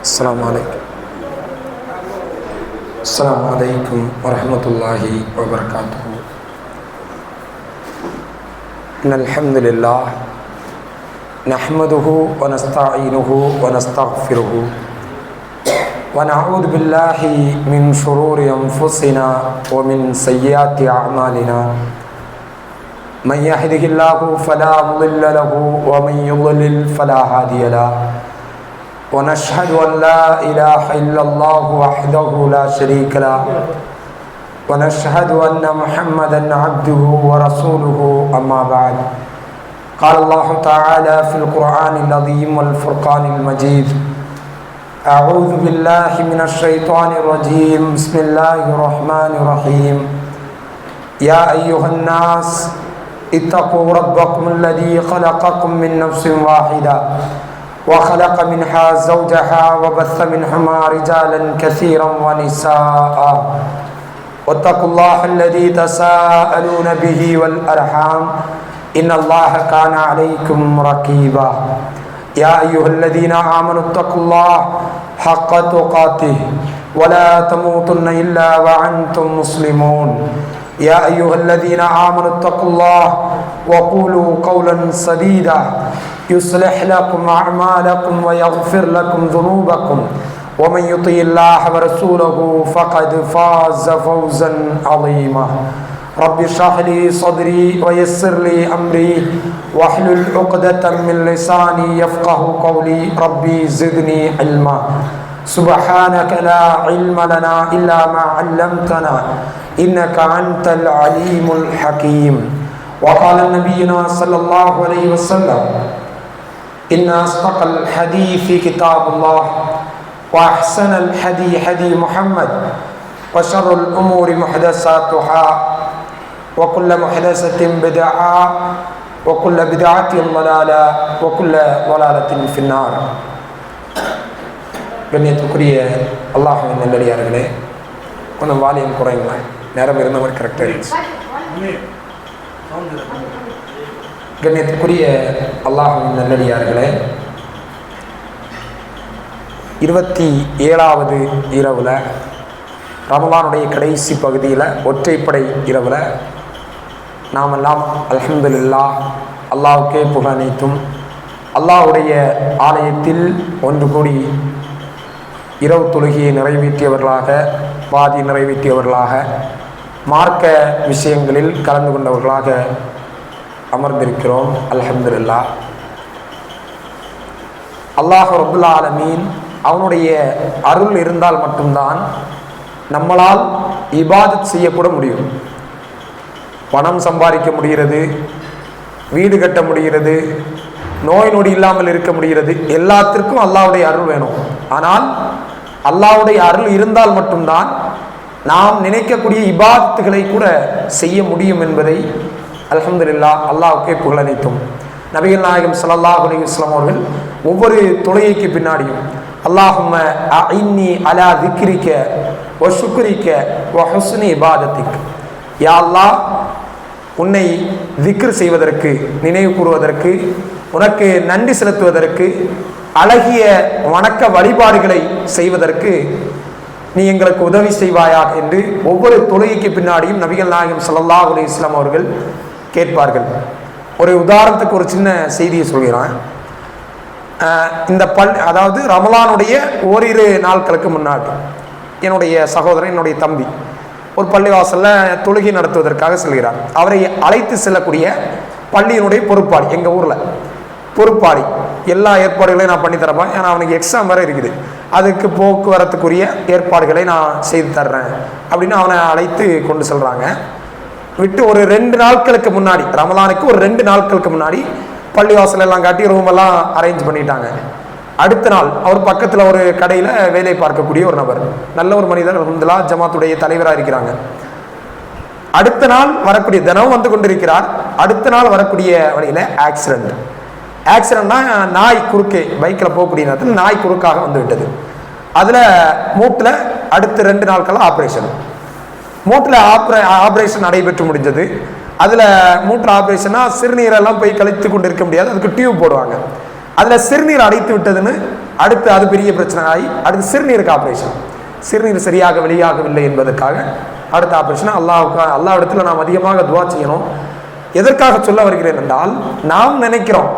अस्सलामु अलैकुम वरहमतुल्लाहि वबरकातुहू। इन्नल हम्दुलिल्लाह नहमदुहु व नस्तईनुहु व नस्तगफिरुहु व नऊज़ु बिल्लाहि मिन शुरूरि अनफुसिना व मिन सय्यिआति अअमालिना। मन यहदिहिल्लाहु फला मुदिल्ल लहु व मन युद्लिल फला हादिय लहु। वनशहदु अन ला इलाहा इल्लल्लाहु वहदहु ला शरीका लहु वनशहदु अन्न मुहम्मदन अब्दुहु व रसूलुहु अम्मा बाद। क़ाल अल्लाहु तआला फ़िल क़ुरआनिल अज़ीम वल फ़ुरक़ानिल मजीद। अऊज़ु बिल्लाहि मिनश शैतानिर रजीम। बिस्मिल्लाहिर रहमानिर रहीम। या अय्युहन नास इत्तक़ू रब्बकुमुल्लज़ी ख़लक़कुम मिन नफ़्सिन वाहिदा वख़लक़ मिन्हा ज़ौजहा वबस्स मिन्हुमा रिजालन कसीरन वनिसाअ वत्तक़ुल्लाहल्लज़ी तसाअलून बिही वल अरहाम इन्नल्लाह कान अलैकुम रक़ीबा। या अय्युहल्लज़ीना आमनुत्तक़ुल्लाह हक़्क़ तुक़ातिहि वला तमूतुन्न इल्ला व अंतुम मुस्लिमून। या अय्युहल्लज़ीना आमनुत्तक़ुल्लाह वक़ूलू क़ौलन सदीदा युस्लिह लकुम अअमालकुम व यग़फिर लकुम ज़ुनूबकुम व मन युतिइल्लाह व रसूलहु फ़क़द फ़ाज़ फ़ौज़न अज़ीमा। रब्बि इश्रह ली सदरी व यस्सिर ली अमरी वहलुल उक़दतम मिन लिसानी यफ़क़हू क़ौली। रब्बि ज़िदनी इल्मा। सुब्हानक ला इल्म लना इल्ला मा अल्लमतना इन्नका अंतल अलीमुल हकीम। वक़ाल नबियुना सल्लल्लाहु अलैहि वसल्लम इन्न अस्दक़ल हदीसी किताबुल्लाह व अहसनल हदी हदी मुहम्मद व शर्रुल उमूरि मुहदसातुहा व कुल्लु मुहदसतिन बिदअह व कुल्लु बिदअतिन ज़लाला व कुल्लु ज़लालतिन फ़िन्नार। கண்ணியத்துக்குரிய அல்லாஹ்வின் நல்லடியார்களே, கொஞ்சம் வால்யூம் குறைங்களா, நேரம் இருந்த மாதிரி கரெக்டாக இருந்துச்சு. கண்ணியத்துக்குரிய அல்லாஹ்வின் நல்லடியார்களே, 27வது இரவில் ரமலானுடைய கடைசி பகுதியில் ஒற்றைப்படை இரவில் நாமெல்லாம் அல்ஹம்துலில்லாஹ் அல்லாஹ்வுக்கே புகழ் அனைத்தும் அல்லாஹ்வுடைய ஆலயத்தில் ஒன்று கூடி இரவு தொழுகையை நிறைவேற்றியவர்களாக, பாதி நிறைவேற்றியவர்களாக, மார்க்க விஷயங்களில் கலந்து கொண்டவர்களாக அமர்ந்திருக்கிறோம். அல்ஹம்துலில்லாஹ். அல்லாஹ் ரப்புல் ஆலமீன் அவனுடைய அருள் இருந்தால் மட்டும்தான் நம்மளால் இபாதத் செய்யக்கூட முடியும். பணம் சம்பாதிக்க முடிகிறது, வீடு கட்ட முடிகிறது, நோய் நொடி இல்லாமல் இருக்க முடிகிறது. எல்லாத்திற்கும் அல்லாஹ்வுடைய அருள் வேணும். ஆனால் அல்லாஹ்வுடைய அருள் இருந்தால் மட்டும்தான் நாம் நினைக்கக்கூடிய இபாதத்துகளை கூட செய்ய முடியும் என்பதை அல்ஹம்துலில்லாஹ் அல்லாஹ்வுக்கே புகழ் அனைத்தும். நபிகள் நாயகம் ஸல்லல்லாஹு அலைஹி வஸல்லம் அவர்கள் ஒவ்வொரு தொழுகைக்கு பின்னாடியும் அல்லாஹும்ம அஇன்னி அலா திக்ரிக வ ஷுக்ரிக வ ஹுஸ்னி இபாதத்திக், யா அல்லாஹ் உன்னை திக்ர் செய்வதற்கு, நினைவு கூறுவதற்கு, உனக்கு நன்றி செலுத்துவதற்கு, அழகிய வணக்க வழிபாடுகளை செய்வதற்கு நீ எங்களுக்கு உதவி செய்வாயாக என்று ஒவ்வொரு தொழுகைக்கு பின்னாடியும் நபிகள் நாயகம் ஸல்லல்லாஹு அலைஹி வஸல்லம் அவர்கள் கேட்பார்கள். ஒரு உதாரணத்துக்கு ஒரு சின்ன செய்தியை சொல்கிறான். இந்த அதாவது ரமலானுடைய ஓரிரு நாட்களுக்கு முன்னாடி என்னுடைய சகோதரன், என்னுடைய தம்பி ஒரு பள்ளிவாசலில் தொழுகை நடத்துவதற்காக செல்கிறார். அவரை அழைத்து செல்லக்கூடிய பள்ளியினுடைய பொறுப்பாளி, எங்கள் ஊரில் பொறுப்பாளி, எல்லா ஏற்பாடுகளையும் நான் பண்ணித்தரப்பேன். ஏன்னா அவனுக்கு எக்ஸாம் வேறு இருக்குது, அதுக்கு போக்குவரத்துக்குரிய ஏற்பாடுகளை நான் செய்து தர்றேன் அப்படின்னு அவனை அழைத்து கொண்டு செல்கிறாங்க. விட்டு ஒரு 2 நாட்களுக்கு முன்னாடி, ரமலானுக்கு ஒரு 2 நாட்களுக்கு முன்னாடி பள்ளிவாசல் எல்லாம் காட்டி ரூமெல்லாம் அரேஞ்ச் பண்ணிட்டாங்க. அடுத்த நாள் அவர் பக்கத்தில் ஒரு கடையில் வேலை பார்க்கக்கூடிய ஒரு நபர், நல்ல ஒரு மனிதர், அல்ஹம்துலில்லாஹ் ஜமாத்துடைய தலைவராக இருக்கிறாங்க. அடுத்த நாள் வரக்கூடிய, தினமும் வந்து கொண்டிருக்கிறார், அடுத்த நாள் வரக்கூடிய வழியில் ஆக்சிடென்ட்னா நாய் குறுக்கே பைக்கில் போகக்கூடிய நேரத்தில் நாய் குறுக்காக வந்து விட்டது. அதில் மூட்டில் அடுத்த 2 நாட்கள் ஆப்ரேஷன். மூட்டில் ஆப்ரேஷன் நடைபெற்று முடிஞ்சது. அதில் மூட்டில் ஆப்ரேஷனாக சிறுநீரெல்லாம் போய் கழித்து கொண்டு இருக்க முடியாது, அதுக்கு டியூப் போடுவாங்க. அதில் சிறுநீர் அடைத்து விட்டதுன்னு அடுத்து அது பெரிய பிரச்சனை ஆகி அடுத்து சிறுநீருக்கு ஆப்ரேஷன். சிறுநீர் சரியாக வெளியாகவில்லை என்பதற்காக அடுத்த ஆப்ரேஷன். அல்லாஹ் இடத்துல நாம் அதிகமாக துவா செய்யணும். எதற்காக சொல்ல வருகிறேன் என்றால், நாம் நினைக்கிறோம்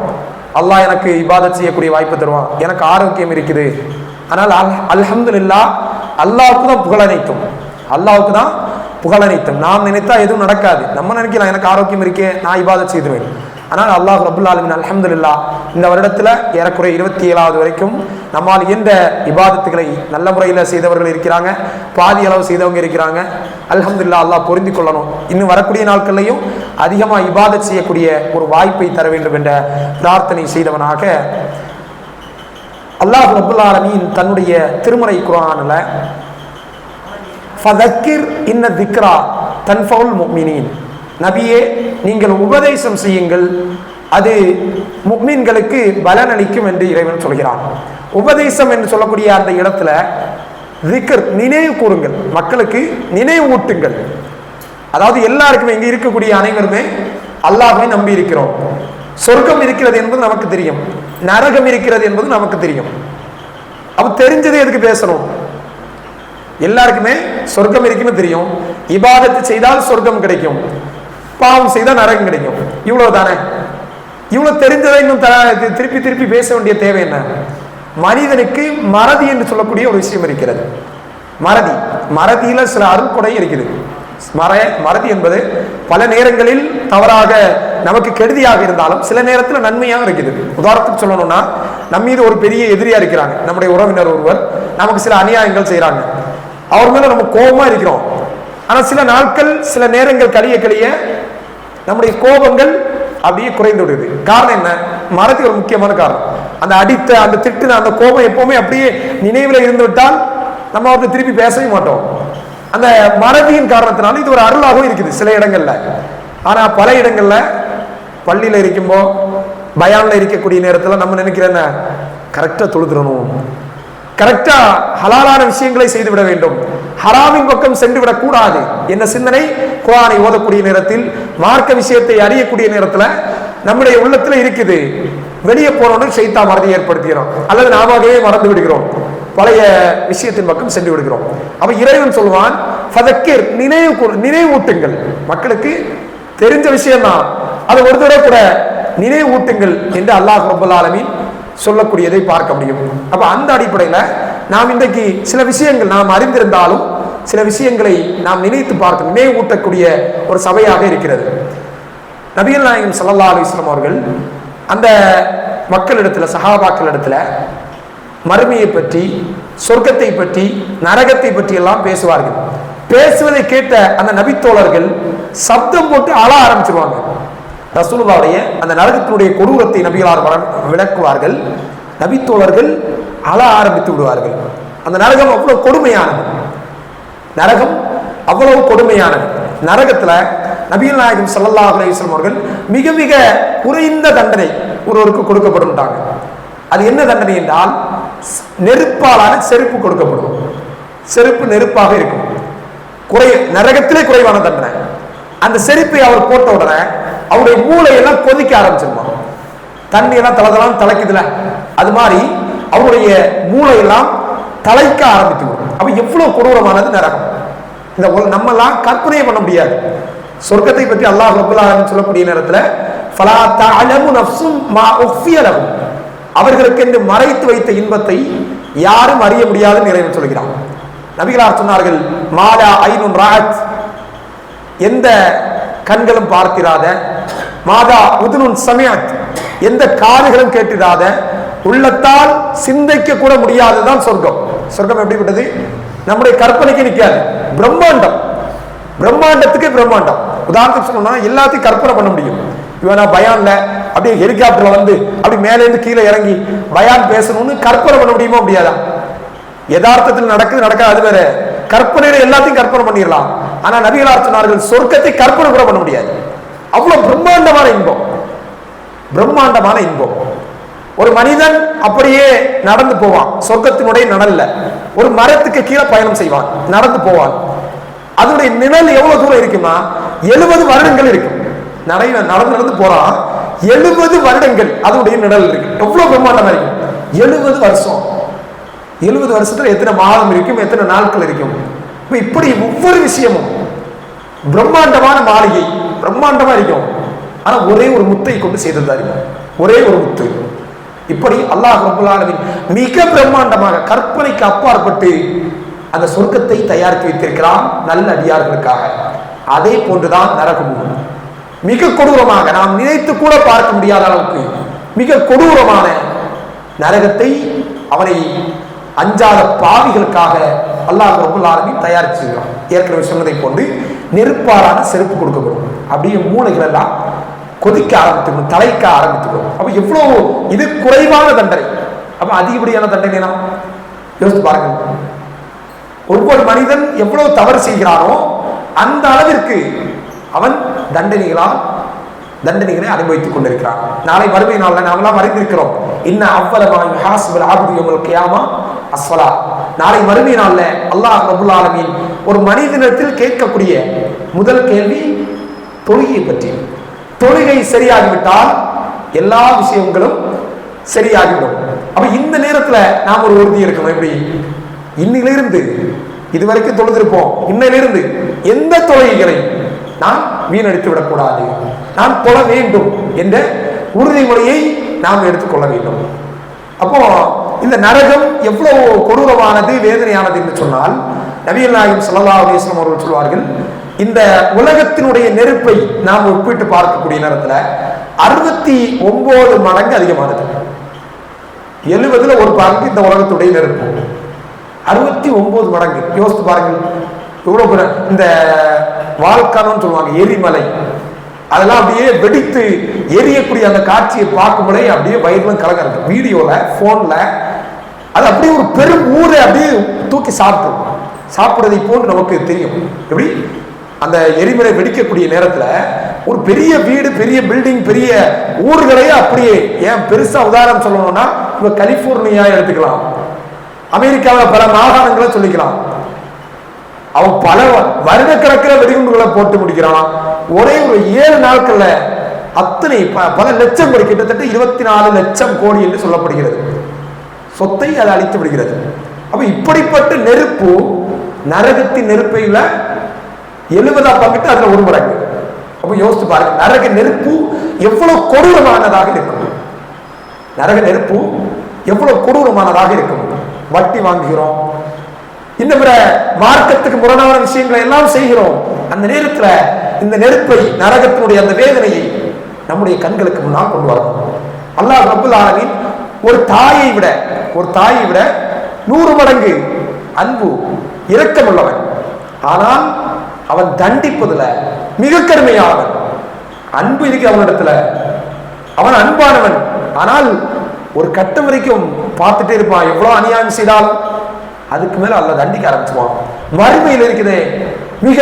அல்லாஹ் எனக்கு இபாதத் செய்யக்கூடிய வாய்ப்பு தருவான், எனக்கு ஆரோக்கியம் இருக்குது, ஆனால் அல்ஹம்துலில்லாஹ் அல்லாஹ்வுக்கு தான் புகழனைத்தும், அல்லாஹ்வுக்கு தான் புகழனைத்தும். நாம் நினைத்தா எதுவும் நடக்காது. நம்ம நினைக்கலாம் எனக்கு ஆரோக்கியம் இருக்கே, நான் இபாதத் செய்துவேன். ஆனால் அல்லாஹ் ரப்புல் ஆலமீன் அல்ஹம்துலில்லாஹ் இந்த வருடத்தில் ஏறக்குறைய 27வது வரைக்கும் நம்மால் எந்த இபாதத்துகளை நல்ல முறையில் செய்தவர்கள் இருக்கிறாங்க, பாதி அளவு செய்தவங்க இருக்கிறாங்க. அல்ஹம்துலில்லாஹ் அல்லாஹ் பொருந்தி கொள்ளணும். இன்னும் வரக்கூடிய நாட்கள்லையும் அதிகமாக இபாதத் செய்யக்கூடிய ஒரு வாய்ப்பை தர வேண்டும் என்ற பிரார்த்தனை செய்தவனாக அல்லாஹ் ரப்புல் ஆலமீன் தன்னுடைய திருமறை குர்ஆனில் ஃபதக்கிர் இன்ன திக்ரா தன்ஃபவுல் முஃமினீன், நபியே நீங்கள் உபதேசம் செய்யுங்கள், அது முஃமின்களுக்கு பலனளிக்கும் என்று இறைவன் சொல்கிறான். உபதேசம் என்று சொல்லக்கூடிய அந்த இடத்துல திக்ர், நினைவு கூறுங்கள், மக்களுக்கு நினைவு ஊட்டுங்கள். அதாவது எல்லாருக்குமே இங்கே இருக்கக்கூடிய அனைவருமே அல்லாஹ்வை நம்பி இருக்கிறோம். சொர்க்கம் இருக்கிறது என்பது நமக்கு தெரியும், நரகம் இருக்கிறது என்பது நமக்கு தெரியும். அப்ப தெரிஞ்சது எதுக்கு பேசணும்? எல்லாருக்குமே சொர்க்கம் இருக்குன்னு தெரியும். இபாதத்து செய்தால் சொர்க்கம் கிடைக்கும், பாவம் செய்தால் நரகம் கிடைக்கும். இவ்வளவு தானே. இவ்வளவு தெரிஞ்சதை இன்னும் திருப்பி திருப்பி பேச வேண்டிய தேவை என்ன? மனிதனுக்கு மறதி என்று சொல்லக்கூடிய ஒரு விஷயம் இருக்கிறது. மறதியில சில அருட்கொடை இருக்குது. மறதி என்பது பல நேரங்களில் தவறாக நமக்கு கெடுதியாக இருந்தாலும் சில நேரத்தில் நன்மையாக இருக்குது. உதாரணத்துக்கு சொல்லணும்னா, நம்ம மீது ஒரு பெரிய எதிரியா இருக்கிறாங்க, நம்முடைய உறவினர் ஒருவர் நமக்கு சில அநியாயங்கள் செய்யறாங்க, அவர் மேல நம்ம கோபமா இருக்கிறோம். ஆனா சில நாட்கள் சில நேரங்கள் கழிய நம்முடைய கோபங்கள் அப்படியே குறைந்து விடுது. காரணம் என்ன? மறதி ஒரு முக்கியமான காரணம். அந்த அடித்த அந்த திட்டுன அந்த கோபம் எப்பவுமே அப்படியே நினைவுல இருந்து விட்டால் நம்ம அவர்கிட்ட திருப்பி பேசவே மாட்டோம். அந்த மறதியின் காரணத்தினால இது ஒரு அருளாகவும் இருக்குது சில இடங்கள்ல. ஆனா பல இடங்கள்ல பள்ளியில இருக்கும்போ பயான்ல இருக்கக்கூடிய நேரத்துல நம்ம நினைக்கிறேன் கரெக்டா தொழுதுறணும், கரெக்டா ஹலாலான விஷயங்களை செய்துவிட வேண்டும், ஹராமின் பக்கம் சென்று விடக் கூடாது என்ன சிந்தனை குர்ஆனை ஓதக்கூடிய நேரத்தில், மார்க்க விஷயத்தை அறியக்கூடிய நேரத்துல நம்முடைய உள்ளத்துல இருக்குது. வெளியே போனோன்னு ஷைத்தான் மறதி ஏற்படுத்துகிறோம், அல்லது நாமவே மறந்து விடுகிறோம், பழைய விஷயத்தின் பக்கம் சென்று விடுகிறோம். அப்ப இறைவன் சொல்வான், ஃபதக்கிர், நினைவூட்டுங்கள், மக்களுக்கு தெரிஞ்ச விஷயம் தான், அது ஒரு தடவை கூட நினைவூட்டுங்கள் என்று அல்லாஹ் ரப்பல் ஆலமீன் சொல்லக்கூடியதை பார்க்க முடியும். அப்ப அந்த அடிப்படையில நாம் இன்றைக்கு சில விஷயங்கள் நாம் அறிந்திருந்தாலும் சில விஷயங்களை நாம் நினைத்து பார்க்க நினைவூட்டக்கூடிய ஒரு சபையாக இருக்கிறது. நபிகள் நாயகம் ஸல்லல்லாஹு அலைஹி வஸல்லம் அவர்கள் அந்த மக்களிடத்துல, சஹாபாக்கள் இடத்துல மறுமையை பற்றி, சொர்க்கத்தை பற்றி, நரகத்தை பற்றி எல்லாம் பேசுவார்கள். பேசுவதை கேட்ட அந்த நபித்தோழர்கள் சப்தம் போட்டு அழ ஆரம்பிச்சிருவாங்க. ரசூலுல்லாஹ்வுடைய அந்த நரகத்தினுடைய கொடூரத்தை நபிகளார் விளக்குவார்கள். நபித்தோழர்கள் அழ ஆரம்பித்து விடுவார்கள். அந்த நரகம் அவ்வளவு கொடுமையானது, நரகம் அவ்வளவு கொடுமையானது. நரகத்துல நபிகள் நாயகம் ஸல்லல்லாஹு அலைஹி வஸல்லம் அவர்கள் மிக மிக குறைந்த தண்டனை ஒருவருக்கு கொடுக்கப்படும்ட்டாங்க. அது என்ன தண்டனை என்றால், நெருப்பாலான செருப்பு கொடுக்கப்படும். செருப்பு நெருப்பாக இருக்கும், நரகத்திலே குறைவான தண்டனை. அந்த செருப்பை அவர் போட்ட உடனே அவருடைய மூளையெல்லாம் கொதிக்க ஆரம்பிச்சிருமா, தண்ணி எல்லாம் தளதெல்லாம் தலைக்குதுல, அது மாதிரி அவருடைய மூளையெல்லாம் தலைக்க ஆரம்பித்து. அப்ப எவ்வளவு கொடூரமானது நரகம். இந்த நம்ம எல்லாம் கற்பனையே பண்ண முடியாது. சொர்க்கத்தை பற்றி அல்லாஹ் ரப்பல் ஆலமீன் சொல்லக்கூடிய நேரத்துல ஃபலா தஅலமு நஃப்ஸும் மா உஃபிய லஹும், அவர்களுக்கு என்று மறைத்து வைத்த இன்பத்தை யாரும் அறிய முடியாதுன்னு இறைவன் சொல்கிறான். நபிகளார் சொன்னார்கள், மாலா ஐனுன் ரஅத், எந்த கண்களும் பார்த்திராத, மாதா உதுனுன் சமிஅத், எந்த காதுகளும் கேட்டிராத, உள்ளத்தால் சிந்திக்க கூட முடியாததுதான் சொர்க்கம். சொர்க்கம் எப்படிப்பட்டது? நம்முடைய கற்பனைக்கு நிற்காது, பிரம்மாண்டம், பிரம்மாண்டத்துக்கு பிரம்மாண்டம். உதாரணத்துக்கு சொல்லணும்னா எல்லாத்தையும் கற்பனை பண்ண முடியும். இவனா பயான்ல அப்படியே ஹெலிகாப்டர்ல வந்து அப்படி மேல இருந்து கீழே இறங்கி பயான் பேசணும்னு கற்பனை பண்ண முடியுமா? முடியாதா? யதார்த்தத்தில் நடக்குது நடக்காது அது வேற. கற்பனையில எல்லாத்தையும் கற்பனை பண்ணிடலாம். ஆனா நபிகளார் சொன்னார்கள், சொர்க்கத்தை கற்பனை கூட பண்ண முடியாது. அவ்வளவு பிரம்மாண்டமான இன்பம், பிரம்மாண்டமான இன்பம். ஒரு மனிதன் அப்படியே நடந்து போவான், சொர்க்கத்தினுடைய நிழல்ல. ஒரு மரத்துக்கு கீழே பயணம் செய்வான், நடந்து போவான். அதனுடைய நிழல் எவ்வளவு தூரம் இருக்குன்னா 70 வருடங்கள் இருக்கும். நடந்து நடந்து போறான், 70 வருடங்கள் அதனுடைய நிழல் இருக்கு. எவ்வளவு பிரம்மாண்டமா இருக்கும், 70 வருஷம். 70 வருஷத்துல எத்தனை மாதம் இருக்கும், எத்தனை நாட்கள் இருக்கும். இப்படி ஒவ்வொரு விஷயமும் பிரம்மாண்டமான மாளிகை, பிரம்மாண்டமா இருக்கும். ஆனா ஒரே ஒரு முத்தை கொண்டு செய்ததா இருக்கும், ஒரே ஒரு முத்து. இப்படி அல்லாஹ் ரப்பல் ஆலமீன் மிக பிரம்மாண்டமாக கற்பனைக்கு அப்பாற்பட்டு அந்த சொர்க்கத்தை தயாரித்து வைத்திருக்கிறான் நல்ல அடியார்களுக்காக. அதே போன்றுதான் நரகமும் மிக கொடூரமாக, நாம் நினைத்து கூட பார்க்க முடியாத அளவுக்கு மிக கொடூரமான நரகத்தை அவனை அஞ்சாத பாவிகளுக்காக அல்லாஹ் ரப்பல் ஆலமீன் தயாரிச்சிருக்கிறான். ஏற்கனவே சொன்னதை போன்று நெருப்பாலான செருப்பு கொடுக்கப்படும். அப்படியே மூளைகள் எல்லாம் கொதிக்க ஆரம்பித்துக்கணும், தலைக்க ஆரம்பித்துக்கணும். அப்ப எவ்வளவு இது குறைவான தண்டனை, அப்ப அதிகப்படியான தண்டனை நாம் யோசித்து பாருங்கள். ஒவ்வொரு மனிதன் எவ்வளவு தவறு செய்கிறானோ அந்த அளவிற்கு அவன் தண்டனைகளை அனுபவித்துக் கொண்டிருக்கிறான். நாளை மறுமை நாளில் நாமெல்லாம் அறிந்திருக்கிறோம், இன்ன அவ்வளவு ஹாஸ்பல் ஆபது யௌமல் கியாமா அஸ்ஸலா. நாளை மறுமை நாளில் அல்லாஹ் ரப்பல் ஆலமீன் ஒரு மனிதனிடத்தில் கேட்கக்கூடிய முதல் கேள்வி தொழுகையை பற்றி. தொழுகை சரியாகிவிட்டால் எல்லா விஷயங்களும் சரியாகிவிடும். அப்ப இந்த நேரத்துல நாம் ஒரு உறுதி இருக்கணும். எப்படி? இன்னிலிருந்து இதுவரைக்கும் தொழுதிருப்போம், இன்னிலிருந்து எந்த தொழுகைகளை நாம் வீணடித்து விடக்கூடாது, நாம் தொழ வேண்டும் என்ற உறுதிமொழியை நாம் எடுத்துக்கொள்ள வேண்டும். அப்போ இந்த நரகம் எவ்வளவு கொடூரமானது, வேதனையானது என்று சொன்னால், நபிகள் நாயகம் ஸல்லல்லாஹு அலைஹி வஸல்லம் அவர்கள் சொல்வார்கள், இந்த உலகத்தினுடைய நெருப்பை நாம் ஒப்பிட்டு பார்க்கக்கூடிய நேரத்தில் 69 மடங்கு அதிகமானது. 70ல் ஒரு பங்கு இந்த உலகத்துடைய நெருப்பு, 69 மடங்கு. யோசித்து பாருங்கள் எவ்வளவு. இந்த வால்கானோன்னு சொல்லுவாங்க, எரிமலை, அதெல்லாம் அப்படியே வெடித்து எரியக்கூடிய அந்த காட்சியை பார்க்கும்போதே அப்படியே வயிறுலாம் கலங்கிறது. வீடியோல போன்ல அது அப்படியே ஒரு பெரும் ஊரை அப்படியே தூக்கி சாப்பிடுறதை போன்று நமக்கு தெரியும். எப்படி அந்த எரிமலை வெடிக்கக்கூடிய நேரத்துல ஒரு பெரிய வீடு, பெரிய பில்டிங், பெரிய ஊர்களையே அப்படியே, ஏன் பெருசா உதாரணம் சொல்லணும்னா இப்ப கலிபோர்னியா எடுத்துக்கலாம், அமெரிக்காவில் பல மாகாணங்களை சொல்லிக்கலாம். அவன் பல வருடக்கணக்கில் வெடிகுண்டுகளை போட்டு முடிக்கிறான். ஒரே ஒரு 7 நாட்கள்ல அத்தனை பல லட்சம் கோடி, கிட்டத்தட்ட 24 லட்சம் கோடி என்று சொல்லப்படுகிறது சொத்தை அதை அழித்து விடுகிறது. அப்ப இப்படிப்பட்ட நெருப்பு, நரகத்தின் நெருப்பையில 70 பங்கிட்டு அதுல ஒரு மடங்கு. அப்ப யோசித்து பாருங்க, நரக நெருப்பு எவ்வளவு கொடூரமானதாக இருக்கும். நரக நெருப்பு எவ்வளவு கொடூரமானதாக இருக்கும். வட்டி வாங்குகிறோம், இந்த பிற மார்க்கத்துக்கு முரணான விஷயங்களை எல்லாம் செய்கிறோம். அந்த நேரத்துல இந்த நெருப்பை, நரகத்தினுடைய அந்த வேதனையை நம்முடைய கண்களுக்கு முன்னால் கொண்டு வரணும். அல்லாஹ் ரப்பல் ஆலமீன் ஒரு தாயை விட 100 மடங்கு அன்பு, இரக்கம் உள்ளவன். ஆனால் அவன் தண்டிப்பதுல மிக கடுமையானவன். அன்பு இருக்கு அவனிடத்துல, அவன் அன்பானவன். ஆனால் ஒரு கட்டம் வரைக்கும் பார்த்துட்டே இருப்பான், எவ்வளவு அநியாயம் செய்தாலும் அதுக்கு மேல அல்ல தண்டிக்க ஆரம்பிச்சுவான். வறுமையில் இருக்குதே, மிக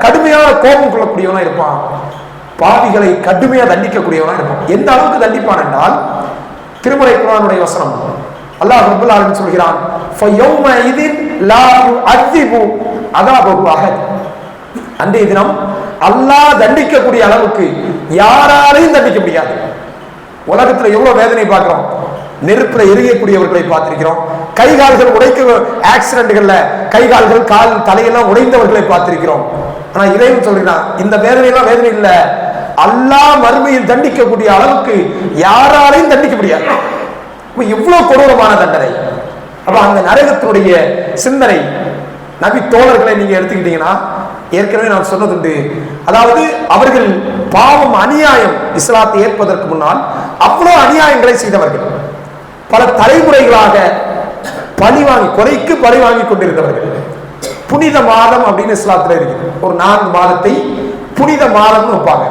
கடுமையான கோபம் கொள்ளக்கூடியவனா இருப்பான், பாவிகளை கடுமையா தண்டிக்கக்கூடியவனா இருப்பான். எந்த அளவுக்கு தண்டிப்பான் என்றால், திருமலை குர்ஆனுடைய வசனம் அல்லாஹ் ரப்பல் ஆலமீன் சொல்கிறான், ஃபயௌமஇதின் லா யுஅذிபு அஸாபஹு அஹத். அன்றைய தினம் அல்லாஹ் தண்டிக்கக்கூடிய அளவுக்கு யாராலையும் தண்டிக்க முடியாது. உலகத்துல எவ்வளவு வேதனை பார்க்கிறோம், நெருப்புல எரியக்கூடியவர்களை பார்த்திருக்கிறோம், கை கால்கள் உடைக்க ஆக்சிடென்ட்கள்ல கை கால்கள், கால், தலையெல்லாம் உடைந்தவர்களை பார்த்திருக்கிறோம். ஆனா இறைவன் சொல்கிறான், இந்த வேதனை எல்லாம் வேதனை இல்ல, அல்லாஹ் மறுமையில் தண்டிக்கக்கூடிய அளவுக்கு யாராலையும் தண்டிக்க முடியாது. எவ்வளவு கொடூரமான தண்டனை. அப்ப அந்த நரகத்தினுடைய சிந்தனை, நபி தோழர்களை நீங்க எடுத்துக்கிட்டீங்கன்னா, ஏற்கனவே நான் சொன்னதுண்டு, அதாவது அவர்கள் பாவம், அநியாயம், இஸ்லாத்தை ஏற்பதற்கு முன்னால் அவ்வளவு அநியாயங்களை செய்தவர்கள், பல தலைமுறைகளாக கொலைக்கு பழி வாங்கி கொண்டிருந்தவர்கள். புனித மாதம் அப்படின்னு இஸ்லாத்துல இருக்கு, ஒரு 4 மாதத்தை புனித மாதம்னு வைப்பாங்க.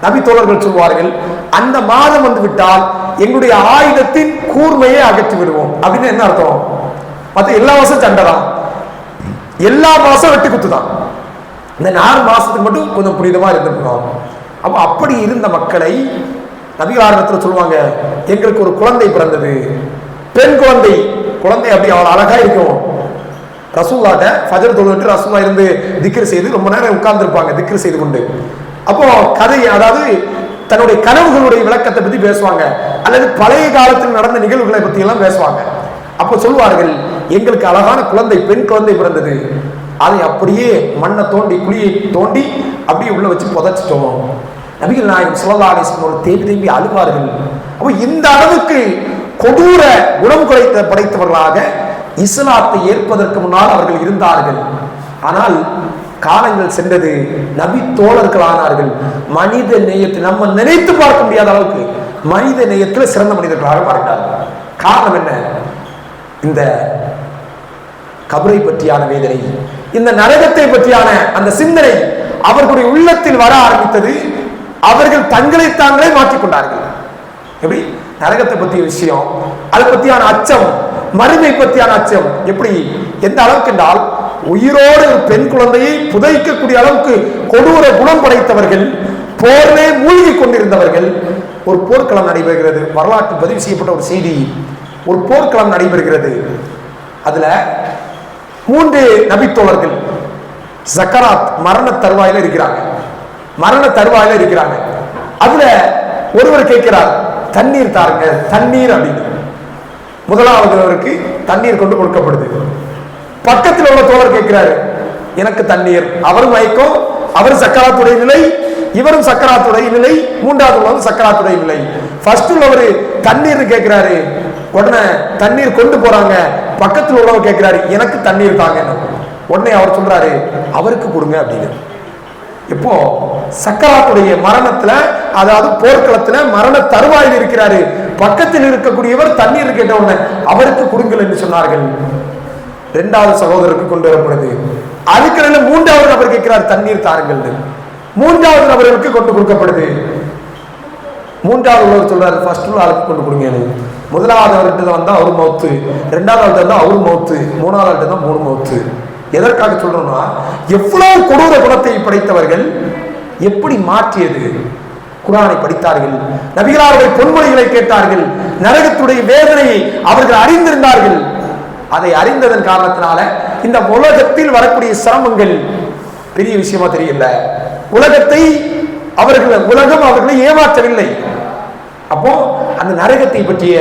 நபி தோழர்கள் சொல்வார்கள், அந்த மாதம் வந்து விட்டால் எங்களுடைய ஆயுதத்தின் கூர்மையை அகற்றி விடுவோம். அப்படின்னு என்ன அர்த்தம்? மற்ற எல்லா மாசம் சண்டை தான், எல்லா மாசம் வெட்டி குத்துதான், இந்த 4 மாசத்துக்கு மட்டும் கொஞ்சம் புனிதமா இருந்திருக்கணும். அப்ப அப்படி இருந்த மக்களை நபிகாரத்துல சொல்லுவாங்க, எங்களுக்கு ஒரு குழந்தை பிறந்தது, பெண் குழந்தை அப்படி அவ்வளவு அழகா இருக்கும். ரசூல்லாட்ட ஃபஜர் தொழுது ரசூல்லா இருந்து திக்ர் செய்து ரொம்ப நேரம் உட்கார்ந்து இருப்பாங்க, திக்ர் செய்து கொண்டு. அப்போ கதை, அதாவது தன்னுடைய கனவுகளுடைய விளக்கத்தை பத்தி பேசுவாங்க, அல்லது பழைய காலத்தில் நடந்த நிகழ்வுகளை பத்தி எல்லாம் பேசுவாங்க. அப்போ சொல்வார்கள், எங்களுக்கு அழகான குழந்தை, பெண் குழந்தை பிறந்தது, அதை அப்படியே மண்ணை தோண்டி குழியை தோண்டி அப்படியே உள்ள வச்சு புதைச்சிட்டோம். நபிகள் நாயகம் ஸல்லல்லாஹு அலைஹி வஸல்லம் தேம்பி தேம்பி அழுவார்கள். அப்போ இந்த அளவுக்கு கொடூர குணம் படைத்தவர்களாக இஸ்லாத்தை ஏற்பதற்கு முன்னால் அவர்கள் இருந்தார்கள். ஆனால் காலங்கள் சென்றது, நபி தோழர்கள் ஆனார்கள். மனித நேயத்தை நம்ம நினைத்து பார்க்க முடியாத அளவுக்கு மனித நேயத்தில் சிறந்த மனிதர்களாக மாறினார்கள். காரணம் என்ன? இந்த கபரை பற்றியான வேதனை, இந்த நரகத்தை பற்றியான அந்த சிந்தனை அவர்களுடைய உள்ளத்தில் வர ஆரம்பித்தது. அவர்கள் தங்களை தாங்களே மாற்றிக்கொண்டார்கள். எப்படி? நரகத்தை பற்றிய விஷயம், அதை பற்றியான அச்சம், மறுமை பற்றியான அச்சம் எப்படி, எந்த அளவுக்கு என்றால் உயிரோடு பெண் குழந்தையை புதைக்கக்கூடிய அளவுக்கு கொடூர குணம் படைத்தவர்கள், போரிலே மூழ்கி கொண்டிருந்தவர்கள். ஒரு போர்க்களம் நடைபெறுகிறது, வரலாற்று பதிவு செய்யப்பட்ட ஒரு செய்தி. ஒரு போர்க்களம் நடைபெறுகிறது. அதுல 3 நபித்தோழர்கள் சக்கராத், மரண தருவாயில இருக்கிறாங்க. மரண தருவாயில இருக்கிறாங்க. அதுல ஒருவர் கேட்கிறார், தண்ணீர் தாருங்க, தண்ணீர் அப்படின்னு. முதலாவதுவருக்கு தண்ணீர் கொண்டு கொடுக்கப்படுது. பக்கத்தில் உள்ள தோழர் கேட்கிறாரு, எனக்கு தண்ணீர். அவரும் மயக்கம், அவர் சக்கராத்துடைய நிலை, இவரும் சக்கராத்துடைய நிலை, மூன்றாவது உள்ளவர் சக்கராத்துடைய நிலை. ஃபர்ஸ்ட் உள்ளவர் தண்ணீர் கேட்கிறாரு, உடனே தண்ணீர் கொண்டு போறாங்க. பக்கத்தில் உள்ளவர் கேட்கிறாரு, எனக்கு தண்ணீர் தாங்க. உடனே அவர் சொல்றாரு, அவருக்கு கொடுங்க அப்படின்னு. இப்போ சக்கராத்துடைய மரணத்துல, அதாவது போர்க்களத்துல மரண தருவாயில் இருக்கிறாரு. பக்கத்தில் இருக்கக்கூடியவர் தண்ணீர் கேட்ட உடனே அவருக்கு கொடுங்கள் என்று சொன்னார்கள். 2வது சகோதரருக்கு கொண்டு வரப்படுது. அதுக்கிடையில 3வது நபர் கேட்கிறார், தண்ணீர் தாருங்கள். 3வது நபருக்கு கொண்டு கொடுக்கப்படுது. 3வது உள்ளவர் சொல்றாரு, ஃபர்ஸ்ட் உள்ள ஆளுக்கு கொண்டு கொடுங்க. முதலாவது அவர்கிட்ட வந்தா அவரு மௌத்து, 2வது ஆள்கிட்ட வந்தா அவரு மௌத்து, 3வது ஆள்கிட்ட தான் 3 மௌத்து. எதற்காக சொல்றோம்னா, எவ்வளவு கொடூர குணத்தை படைத்தவர்கள் எப்படி மாற்றியது. குர்ஆனை படித்தார்கள், நபிகளாருடைய பொன்மொழிகளை கேட்டார்கள், நரகத்துடைய வேதனையை அவர்கள் அறிந்திருந்தார்கள். அதை அறிந்ததன் காரணத்தினால இந்த உலகத்தில் வரக்கூடிய சிரமங்கள் பெரிய விஷயமா தெரியல. உலகத்தை உலகம் அவர்களை ஏமாற்றவில்லை. அப்போ அந்த நரகத்தை பற்றிய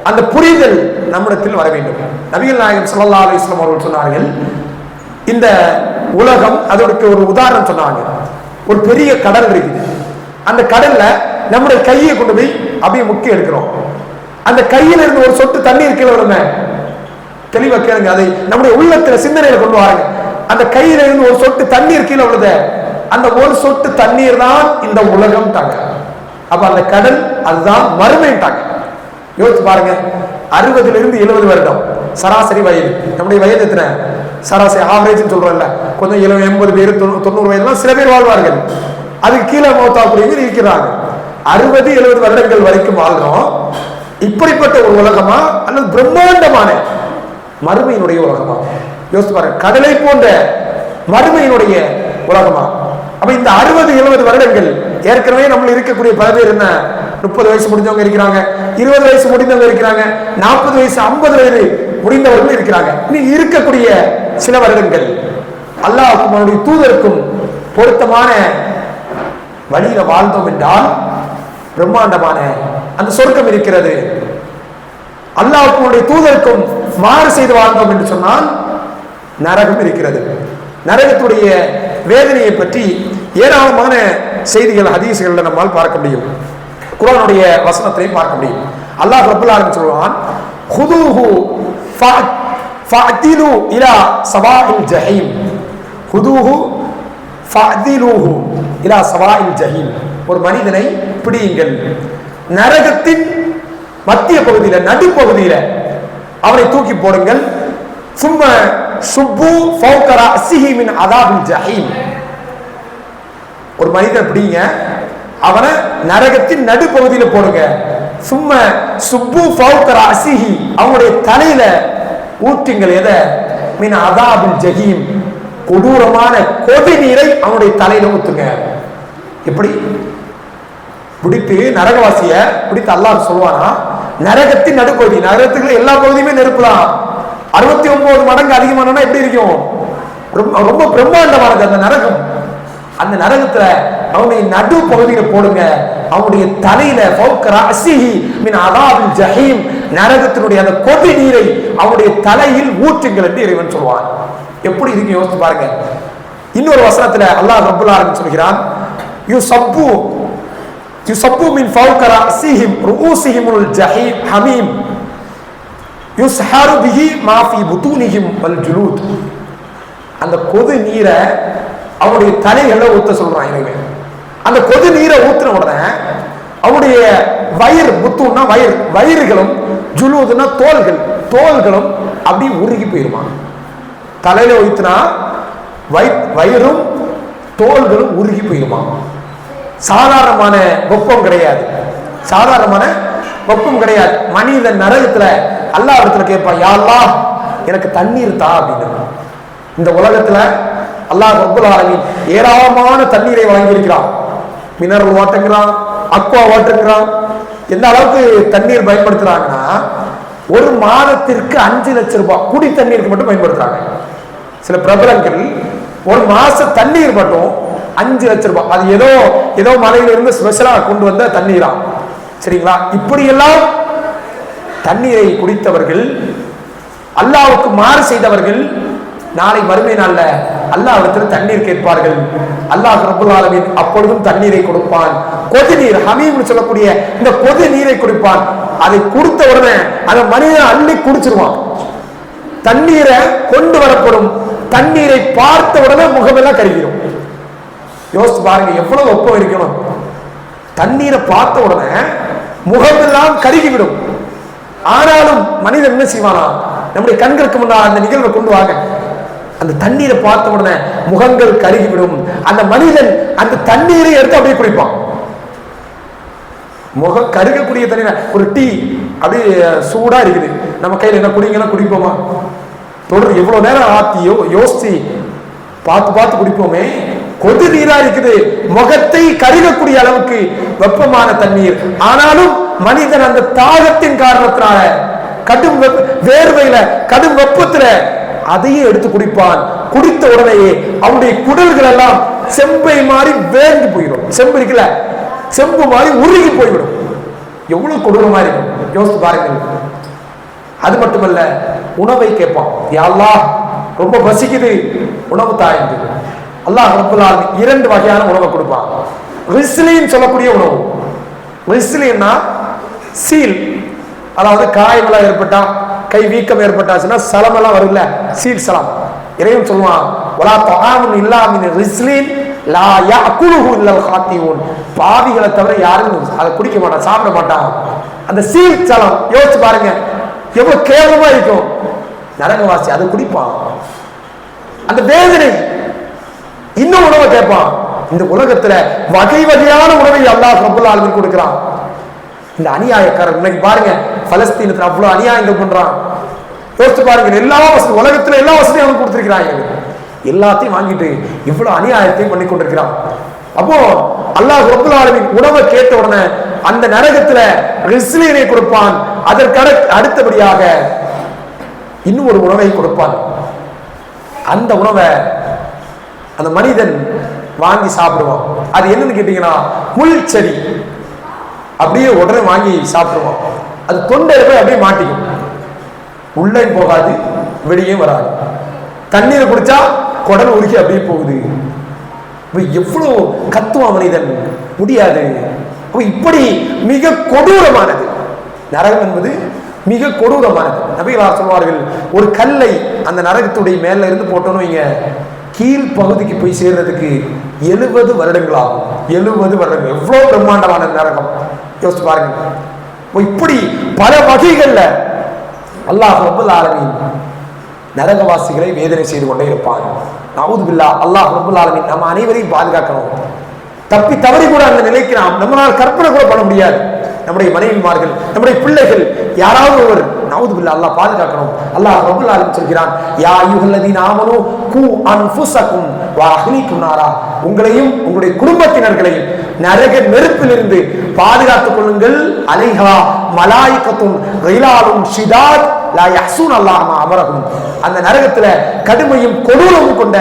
அந்த புரிதல் நம்மிடத்தில் வர வேண்டும். நபிகள் நாயகம் ஸல்லல்லாஹு அலைஹி வஸல்லம் அவர்கள் சொன்னார்கள், இந்த உலகம், அதற்கு ஒரு உதாரணம் சொன்னாங்க. ஒரு பெரிய கடல் இருக்குது. அந்த கடல்ல நம்முடைய கையை கொண்டு போய் அப்படியே முக்கி எடுக்கிறோம். அந்த கையில இருந்து ஒரு சொட்டு தண்ணீர் கீழே விழுமே, தெளிவா கேளுங்க, அதை நம்முடைய உள்ளத்துல சிந்தனையில கொண்டு வாருங்க. அந்த கையில இருந்து ஒரு சொட்டு தண்ணீர் கீழே விழுத, அந்த ஒரு சொட்டு தண்ணீர் தான் இந்த உலகம் தாங்க. அப்ப அந்த கடல் அதுதான் மறுமைட்டாங்க. யோசிச்சு பாருங்க, 60 இருந்து 70 வருடம் சராசரி வயது. நம்முடைய வயது எத்தனை? சராசரி ஆவரேஜ் சொல்றோம்ல, கொஞ்சம் 80 பேர் 90 வயதுலாம் சில பேர் வாழ்வார்கள். அதுக்கு கீழே மௌத்தாக்கூடியவங்க இருக்கிறாங்க. 60-70 வருடங்கள் வரைக்கும் வாழ்றோம். இப்படிப்பட்ட ஒரு உலகமா அல்லது பிரம்மாண்டமான மறுமையினுடைய உலகமா? யோசிச்சு பாருங்க, கடலை போன்ற மறுமையினுடைய உலகமா? அப்ப இந்த 60-70 வருடங்கள் ஏற்கனவே நம்ம இருக்கக்கூடிய பல பேர் என்ன, 30 வயசு முடிஞ்சவங்க இருக்கிறாங்க, 20 வயசு முடிந்தவங்க இருக்கிறாங்க, 40 வயசு 50 வயது முடிந்தவர்கள் இருக்கிறாங்க. நீ இருக்கக்கூடிய சில வருடங்கள் அல்லாஹ்வுக்கும் அவருடைய தூதருக்கும் பொருத்தமான வழியில வாழ்ந்தோம் என்றால் பிரம்மாண்டமான அந்த சொர்க்கம் இருக்கிறது. அல்லாஹ்வுக்கும் அவருடைய தூதருக்கும் மாறு செய்து வாழ்ந்தோம் என்று சொன்னால் நரகம் இருக்கிறது. நரகத்துடைய வேதனையை பற்றி ஏராளமான செய்திகள் ஹதீஸ்களில் நம்மால் பார்க்க முடியும். குர்ஆனுடைய வசனத்தையும் பார்க்க முடியும். அல்லாஹ் ரப்பல் ஆலமீன் சொல்வான், ஹுதூஹு ஃபஅதிலு இலா சவாஇல் ஜஹீம். ஹுதூஹு ஃபஅதிலுஹு இலா சவாஇல் ஜஹீம். ஒரு மனிதனை பிடியுங்கள், நரகத்தின் மத்திய பகுதியில, நடுப்பகுதியில அவனை தூக்கி போடுங்கள். சும்ம சுப்பு ஃபௌக ரஅஸிஹி மின் அதாபில் ஜஹீம். ஒரு மனிதன் பிடிங்க, அவனை நரகத்தின் நடுப்பகுதியில போடுங்க. சும்ம சுப்பு ஃபௌக ரஅஸிஹி, அவனுடைய தலையில ஊற்றுங்கள். எதை? மின் அதாபில் ஜஹீம், கொடூரமான கொதி நீரை அவனுடைய தலையில ஊத்துங்க. எப்படி பிடித்து நரகவாசிய பிடித்து அல்லாஹ் சொல்வானா, நரகத்தின் நடுப்பகுதி, நரகத்துக்குள்ள எல்லா பகுதியுமே நெருப்பு தான். 69 மடங்கு அதிகமானா எப்படி இருக்கும்? ரொம்ப பிரம்மாண்டமானது அந்த நரகம். அந்த நரகத்துல அவனுடைய நடு பகுதியில போடுங்க. அவனுடைய தலையில ஃபௌக ரஅஸிஹி மின் அதாபில் ஜஹீம், நரகத்தினுடைய அந்த கொதி நீரை அவருடைய தலையில் ஊற்றுங்கள் என்று இறைவன் சொல்வான். எப்படி இருக்கு யோசித்து பாருங்க. இன்னொரு வசனத்துல அல்லாஹ் ரப்பல் ஆலமீன் சொல்கிறான், யுஸப்பு மின் ஃபௌக ரஅஸிஹிம் ரூஸிஹிமுல் ஜஹீம் ஹமீம் யுஸ்ஹரு பிஹி மா ஃபீ புதூனிஹிம் வல் ஜுலூத். அந்த கொதி நீரை அவருடைய தலைகளை ஊத்த சொல்றான் இறைவன். அந்த கொதி நீரை ஊத்துன உடனே அவருடைய வயிறு, புத்துன்னா வயிறு, வயிறுகளும் ஜுலூதுன்னா தோள்களும் அப்படி உருகி போயிருமா. தலையில ஊத்துனா வயிறும் தோள்களும் உருகி போயிருமா. சாதாரணமான வெப்பம் கிடையாது, சாதாரணமான வெப்பம் கிடையாது. மனிதன் நரகத்துல அல்லாஹ் இடத்துல கேட்பான், யா அல்லாஹ் எனக்கு தண்ணீர் தா அப்படின்னு. இந்த உலகத்துல அல்லாஹ் ரப்பல் ஆலமீன் ஏராளமான தண்ணீரை வழங்கியிருக்கிறான். Mineral வாட்டர்ங்கிறான், Aqua வாட்டர்ங்கிறான். எந்த அளவுக்கு தண்ணீர் பயன்படுத்துறாங்கன்னா, ஒரு மாதத்திற்கு 5 லட்சம் ரூபாய் குடி தண்ணீருக்கு மட்டும் பயன்படுத்துறாங்க. சில பிரபலங்கள் ஒரு மாச தண்ணீர் மட்டும் 5 லட்சம் ரூபாய். அது ஏதோ மலையில இருந்து ஸ்பெஷலா கொண்டு வந்த தண்ணீரா, சரிங்களா? இப்படியெல்லாம் தண்ணீரை குடித்தவர்கள், அல்லாஹ்வுக்கு மாறு செய்தவர்கள் நாளை மறுமை நாள்ல அல்லாஹ்விடத்தில் தண்ணீர் கேட்பார்கள். அல்லாஹ் ரப்பல் ஆலமீன் அப்பொழுதும் தண்ணீரை கொடுப்பான். கொதி நீர், ஹமீம்னு சொல்லக்கூடிய இந்த கொதி நீரை கொடுப்பான். அதை கொடுத்த உடனே அந்த மனிதன் அள்ளி குடிச்சிருவான். தண்ணீரை கொண்டு வரப்படும். தண்ணீரை பார்த்த உடனே முகமெல்லாம் கருகிடும். யோசிச்சு பாருங்க எவ்வளவு வெப்பம் இருக்கணும். தண்ணீரை பார்த்த உடனே முகமெல்லாம் கருகிவிடும். ஆனாலும் மனிதன் என்ன செய்வானா, நம்முடைய கண்களுக்கு முன்னால் அந்த நிகழ்வை கொண்டு வாங்க. அந்த தண்ணீரை பார்த்த உடனே முகங்கள் கருகிவிடும். அந்த மனிதன் அந்த தண்ணீரை எடுத்து அப்படியே குடிப்பான். முகம் கருகக்கூடிய தண்ணீர், ஒரு டீ அப்படியே சூடா இருக்குது, நம்ம கையில் என்ன குடிங்கன்னா குடிப்போமா? தொடர் எவ்வளவு நேரம் ஆத்தியோ யோசிச்சு பார்த்து குடிப்போமே. கொதி நீரா இருக்குது, முகத்தை கருகக்கூடிய அளவுக்கு வெப்பமான தண்ணீர். ஆனாலும் மனிதன் அந்த தாகத்தின் காரணத்தினால, கடும் வேர்வையில, கடும் வெப்பத்துல அதையே எடுத்து குடிப்பான். குடித்த உடனேயே அவனுடைய குடல்கள் எல்லாம் செம்பை மாறி வேர்ந்து போயிடும். செம்பு இருக்குல்ல, செம்பு மாறி உருகி போய்விடும். எவ்வளவு கொடூரமா இருக்கும் யோசித்து பாருங்கள். அது மட்டுமல்ல, உணவை கேட்பான். யா அல்லாஹ் ரொம்ப பசிக்குது, உணவு தாய்ந்து. அல்லாஹ் ரப்பல் ஆலமீன் 2 வகையான உணவை கொடுப்பான். ரிஸ்லின் சொல்லக்கூடிய உணவு. ரிஸ்லின்னா சீல், அதாவது காயமெல்லாம் ஏற்பட்டா, கை வீக்கம் ஏற்பட்டாச்சுன்னா சலமெல்லாம் வரும்ல, சீல் சலம். இறைவன் சொல்லுவான், வலா தஆமுன் இல்லா மின் ரிஸ்லின் லா யாக்குலுஹு இல்லல் காத்தியூன். பாவிகளை தவிர யாரும் அதை குடிக்க மாட்டான், சாப்பிட மாட்டான். அந்த சீல் சலம் யோசிச்சு பாருங்க எவ்வளவு கேவலமா இருக்கும். நரகவாசி அதை குடிப்பான். அந்த வேதனை. இன்னும் உணவை கேட்பான். இந்த உலகத்துல வகை வகையான உணவை அல்லாஹ் ரப்பல் ஆலமீன் கொடுக்கிறான். இந்த அநியாயக்காரர் இன்னைக்கு பாருங்க, பலஸ்தீனத்துல அவ்வளவு அநியாயங்கள் பண்றான். யோசிச்சு பாருங்க, எல்லா வசதி, உலகத்துல எல்லா வசதியும் அவன் கொடுத்திருக்கிறாங்க, எல்லாத்தையும் வாங்கிட்டு இவ்வளவு அநியாயத்தையும் பண்ணி கொண்டிருக்கிறான். அப்போ அல்லாஹ் ரப்பல் ஆலமீன் உணவை கேட்ட உடனே அந்த நரகத்துல ரிஸ்லீனை கொடுப்பான். அதற்கு அடுத்தபடியாக இன்னும் ஒரு உணவை கொடுப்பான். அந்த உணவை அந்த மனிதன் வாங்கி சாப்பிடுவான். அது என்னன்னு கேட்டீங்கன்னா முள் செடி. அப்படியே உடனே வாங்கி சாப்பிடுவான். அது தொண்டையில போய் அப்படியே மாட்டிக்கும், உள்ளே போகாது, வெளியே வராது. தண்ணீரை குடிச்சா குடல் உருகி அப்படியே போகுது. எவ்வளவு கத்துவான் மனிதன், முடியாது. இப்படி மிக கொடூரமானது நரகம் என்பது, மிக கொடூரமானது. நபிகளார் சொல்வார்கள், ஒரு கல்லை அந்த நரகத்துடைய மேல இருந்து போட்டோன்னு வைங்க, கீழ் பகுதிக்கு போய் சேர்றதுக்கு 70 வருடங்கள் ஆகும். 70 வருடங்கள். எவ்வளவு பிரம்மாண்டமான நரகம் யோசிச்சு பாருங்க. இப்படி பல வகைகள்ல அல்லாஹ் ரப்பல் ஆலமீன் நரகவாசிகளை வேதனை செய்து கொண்டே இருப்பான். நஊது பில்லாஹ். அல்லாஹ் ரப்பல் ஆலமீன் நம்ம அனைவரையும் பாதுகாக்கணும். தப்பி தவறி கூட அந்த நிலைக்கு நம்மளால் கற்பனை கூட பண்ண முடியாது. நம்முடைய மனைவிமார்கள், நம்முடைய பிள்ளைகள், யாராவது ஒரு, நஊது பில்லாஹ், அல்லாஹ் பாதுகாக்கணும். அல்லாஹ் ரப்பல் ஆலமீன் சொல்கிறான், யா அய்யுஹல்லதீன ஆமனூ கூ அன்ஃபுஸக்கும் வ அஹ்லீக்கும் நாரா. உங்களையும் உங்களுடைய குடும்பத்தினர்களையும் நரக நெருப்பிலிருந்து பாதுகாத்துக் கொள்ளுங்கள். அலைஹா மலாயிகத்துன் ரிலாலும் ஷிதாத் லா யஹ்ஸூன அல்லாஹ் மா அமரஹும். அந்த நரகத்துல கடுமையும் கொடூரமும் கொண்ட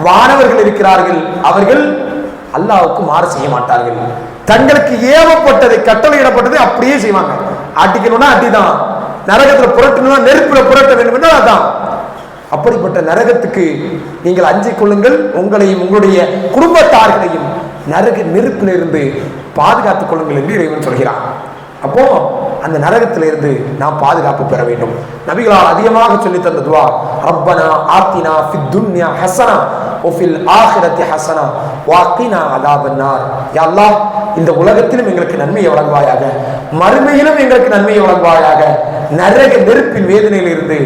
வானவர்கள் இருக்கிறார்கள். அவர்கள் அல்லாஹ்வுக்கு மாறு செய்ய மாட்டார்கள். தங்களுக்கு ஏவப்பட்டதை, கட்டளையிடப்பட்டதை அப்படியே செய்வாங்க. அடிக்கணும்னா அடிதான், நரகத்தில் புரட்டணும்னா நெருப்புல புரட்ட வேண்டும் என்றால் அதான். அப்படிப்பட்ட நரகத்துக்கு நீங்கள் அஞ்சிக் கொள்ளுங்கள். உங்களையும் உங்களுடைய குடும்பத்தார்களையும் நரக நெருப்பிலிருந்து பாதுகாத்துக் கொள்ளுங்கள் என்று இறைவன் சொல்கிறான். அப்போ அந்த நரகத்திலிருந்து நாம் பாதுகாப்பு பெற வேண்டும். நபிகளால் அதிகமாக சொல்லி தந்த துவா, ரப்பனா ஆத்தினா ஃபித் துன்யா ஹஸனா வஃபில் ஆখিরাতি ஹஸனா வகினா அஸாபன்னார். யா அல்லாஹ், இந்த உலகத்திலும் எங்களுக்கு நன்மையை வழங்குவாயாக, மறுமையிலும் எங்களுக்கு நன்மையை வழங்குவாயாக, நரக நெருப்பின் வேதனையிலிருந்து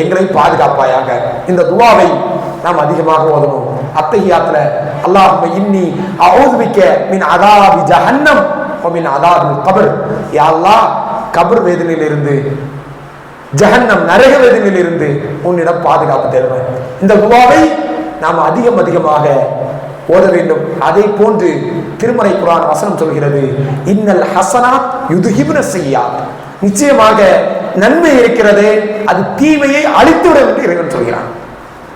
எங்களை பாதுகாப்பாயாக. இந்த துவாவை நாம் அதிகமாக ஓதணும். அத்தஹியாத்துல அல்லாஹும்ம இன்னி அஊது பிக்க மின் அஸாபி ஜஹன்னம் வ மின் அஸாபில் கப்ர். யா அல்லாஹ், கபர் வேதனையிலிருந்து, ஜஹன்னம் நரக வேதனையிலிருந்து உன்னிடம் பாதுகாப்பு தேடுவேன். இந்த துவாவை நாம் அதிகமாக ஓத வேண்டும். அதை போன்று திருமறை குர்ஆன் வசனம் சொல்கிறது, இன்னல் ஹஸனாத் யுத்ஹிபுன ஸய்யாத். நிச்சயமாக நன்மை இருக்கிறது, அது தீமையை அழித்துவிடும் என்று இறைவன் சொல்கிறான்.